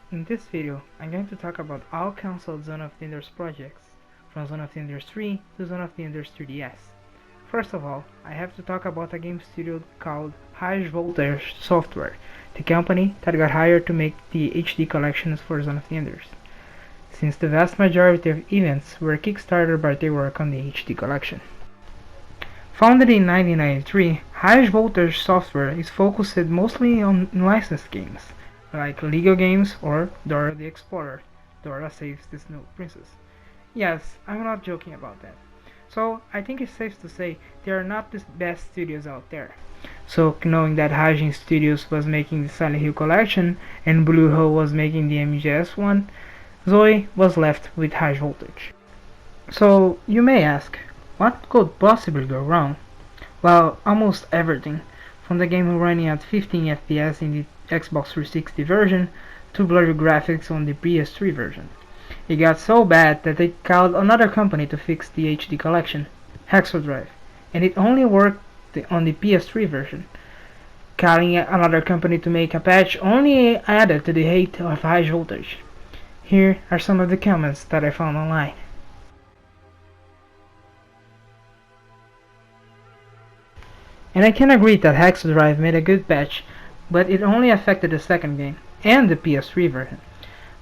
In this video, I'm going to talk about all cancelled Zone of the Enders projects, from Zone of the Enders 3 to Zone of the Enders 3DS. First of all, I have to talk about a game studio called High Voltage Software, the company that got hired to make the HD collections for Zone of the Enders, since the vast majority of events were kickstarted by their work on the HD collection. Founded in 1993, High Voltage Software is focused mostly on licensed games, like Lego games or Dora the Explorer, Dora Saves the Snow Princess. Yes, I'm not joking about that. So I think it's safe to say they are not the best studios out there. So knowing that Hygiene Studios was making the Silent Hill collection and Bluehole was making the MGS one, Zoe was left with High Voltage. So you may ask, what could possibly go wrong? Well, almost everything, from the game running at 15 FPS in the Xbox 360 version to blurry graphics on the PS3 version. It got so bad that they called another company to fix the HD collection, Hexodrive, and it only worked on the PS3 version. Calling another company to make a patch only added to the hate of High Voltage. Here are some of the comments that I found online. And I can agree that Hexodrive made a good patch, but it only affected the second game, and the PS3 version.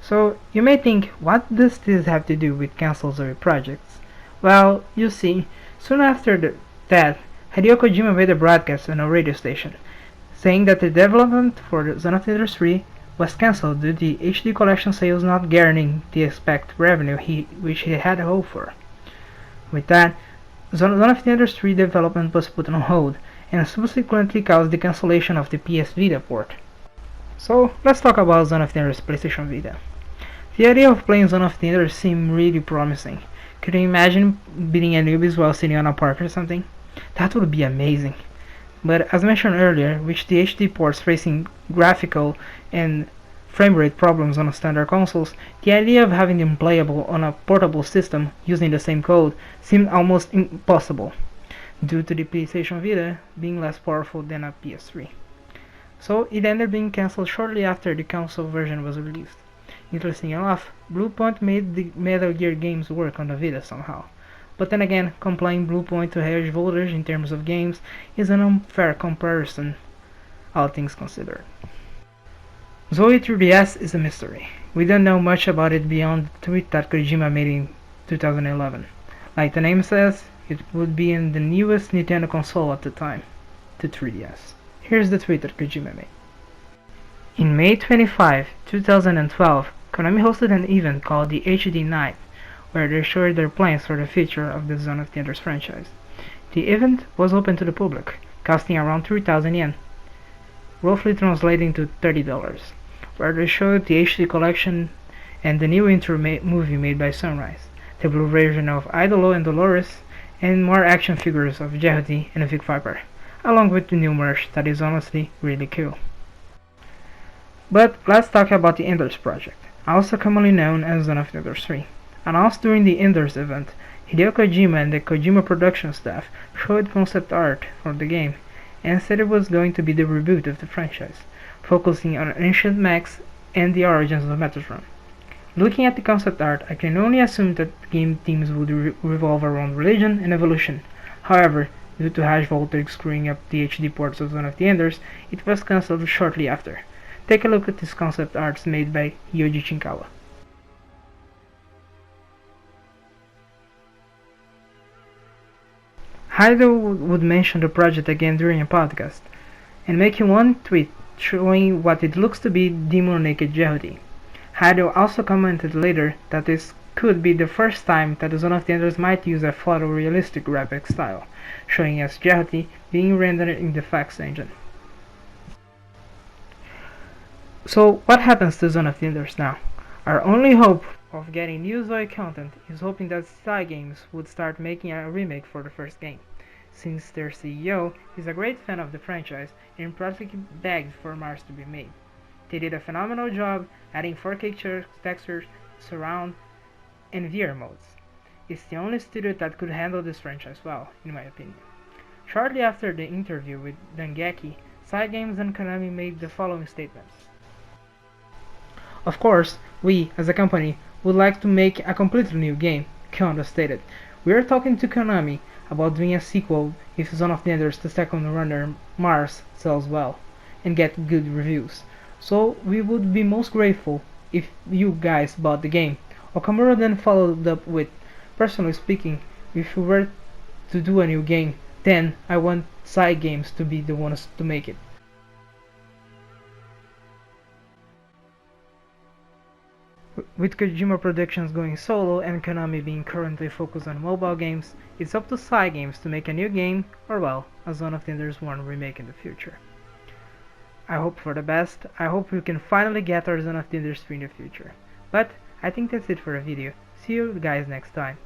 So you may think, what does this have to do with Cancel Zoe projects? Well, you see, soon after that, Hideo Kojima made a broadcast on a radio station, saying that the development for the Zone of the Enders 3 was cancelled due to the HD collection sales not guaranteeing the expected revenue which he had hoped for. With that, Zone of the Enders 3 development was put on hold, and subsequently caused the cancellation of the PS Vita port. So let's talk about Zone of the Enders PlayStation Vita. The idea of playing Zone of the Enders seemed really promising. Could you imagine beating a newbies while sitting on a park or something? That would be amazing. But as mentioned earlier, with the HD ports facing graphical and frame rate problems on standard consoles, the idea of having them playable on a portable system using the same code seemed almost impossible, due to the PlayStation Vita being less powerful than a PS3. So it ended up being cancelled shortly after the console version was released. Interesting enough, Bluepoint made the Metal Gear games work on the Vita somehow. But then again, comparing Bluepoint to High Voltage in terms of games is an unfair comparison, all things considered. Zoe 3DS is a mystery. We don't know much about it beyond the tweet that Kojima made in 2011. Like the name says, it would be in the newest Nintendo console at the time, the 3DS. Here's the tweet that Kojima made. In May 25, 2012, Konami hosted an event called the HD Night, where they showed their plans for the future of the Zone of the Enders franchise. The event was open to the public, costing around 3,000 yen, roughly translating to $30, where they showed the HD collection and the new intro movie made by Sunrise, the blue version of Idolo and Dolores, and more action figures of Jehuty and Vic Viper, along with the new merch that is honestly really cool. But let's talk about the Enders project, also commonly known as Zone of the Enders 3. Announced during the Enders event, Hideo Kojima and the Kojima production staff showed concept art for the game and said it was going to be the reboot of the franchise, focusing on ancient mechs and the origins of Metatron. Looking at the concept art, I can only assume that the game themes would revolve around religion and evolution. However, due to High Voltage screwing up the HD ports of Zone of the Enders, it was cancelled shortly after. Take a look at these concept arts made by Yoji Shinkawa. Hideo would mention the project again during a podcast, and making one tweet showing what it looks to be Demon Naked Jehuty. Hideo also commented later that this could be the first time that the Zone of the Enders might use a photorealistic graphic style, showing as Jehuty being rendered in the FACS engine. So what happens to Zone of the Enders now? Our only hope of getting new Zoe content is hoping that Cygames would start making a remake for the first game, since their CEO is a great fan of the franchise and practically begged for Mars to be made. They did a phenomenal job adding 4K textures, surround, and VR modes. It's the only studio that could handle this franchise well, in my opinion. Shortly after the interview with Dengeki, Cygames and Konami made the following statements. Of course, we, as a company, would like to make a completely new game, Kondo stated. We are talking to Konami about doing a sequel if Zone of the Enders The Second Runner Mars sells well and get good reviews. So we would be most grateful if you guys bought the game. Okamura then followed up with, personally speaking, if we were to do a new game, then I want Cygames to be the ones to make it. With Kojima Productions going solo and Konami being currently focused on mobile games, it's up to Cygames to make a new game, or well, a Zone of the Enders 1 remake in the future. I hope for the best. I hope we can finally get our Zone of the Enders 3 in the future. But I think that's it for the video. See you guys next time.